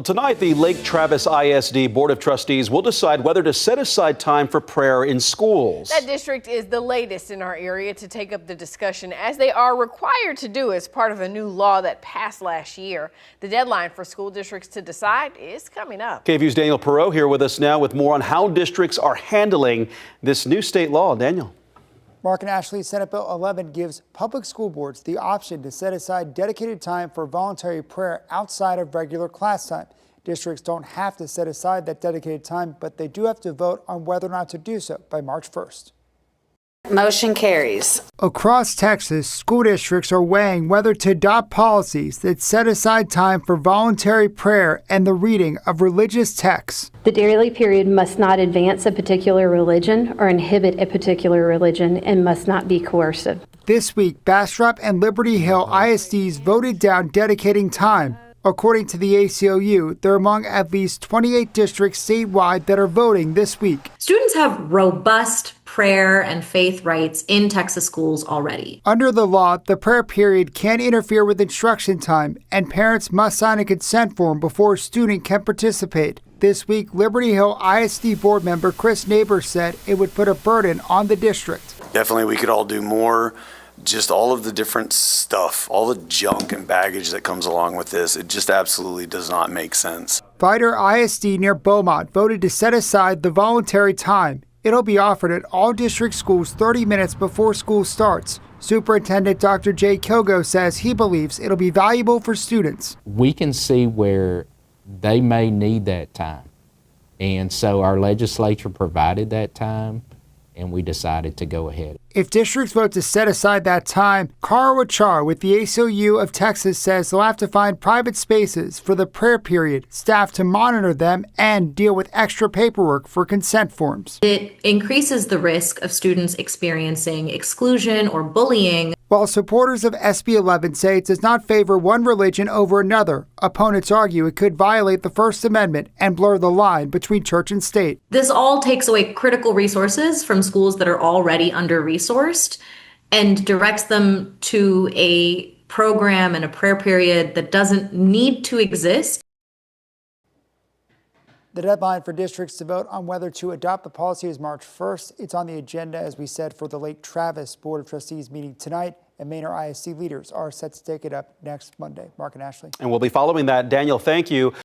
Tonight, the Lake Travis ISD Board of Trustees will decide whether to set aside time for prayer in schools. That district is the latest in our area to take up the discussion, as they are required to do as part of a new law that passed last year. The deadline for school districts to decide is coming up. KVUE's Daniel Perot here with us now with more on how districts are handling this new state law. Daniel. Mark and Ashley, Senate Bill 11 gives public school boards the option to set aside dedicated time for voluntary prayer outside of regular class time. Districts don't have to set aside that dedicated time, but they do have to vote on whether or not to do so by March 1st. Motion carries. Across Texas, school districts are weighing whether to adopt policies that set aside time for voluntary prayer and the reading of religious texts. The daily period must not advance a particular religion or inhibit a particular religion and must not be coercive. This week, Bastrop and Liberty Hill ISDs voted down dedicating time. According to the ACLU, they're among at least 28 districts statewide that are voting this week. Students have robust prayer and faith rights in Texas schools already. Under the law, the prayer period can interfere with instruction time, and parents must sign a consent form before a student can participate. This week, Liberty Hill ISD board member Chris Neighbors said it would put a burden on the district. Definitely we could all do more. Just all of the different stuff, all the junk and baggage that comes along with this, it just absolutely does not make sense. Vider ISD near Beaumont voted to set aside the voluntary time. It'll be offered at all district schools 30 minutes before school starts. Superintendent Dr. Jay Kilgo says he believes it'll be valuable for students. We can see where they may need that time. And so our legislature provided that time, and we decided to go ahead. If districts vote to set aside that time, Carl Wachar with the ACLU of Texas says they'll have to find private spaces for the prayer period, staff to monitor them, and deal with extra paperwork for consent forms. It increases the risk of students experiencing exclusion or bullying. While supporters of SB 11 say it does not favor one religion over another, opponents argue it could violate the First Amendment and blur the line between church and state. This all takes away critical resources from schools that are already under-resourced and directs them to a program and a prayer period that doesn't need to exist. The deadline for districts to vote on whether to adopt the policy is March 1st. It's on the agenda, as we said, for the Lake Travis Board of Trustees meeting tonight, and Manor ISD leaders are set to take it up next Monday. Mark and Ashley. And we'll be following that. Daniel, thank you.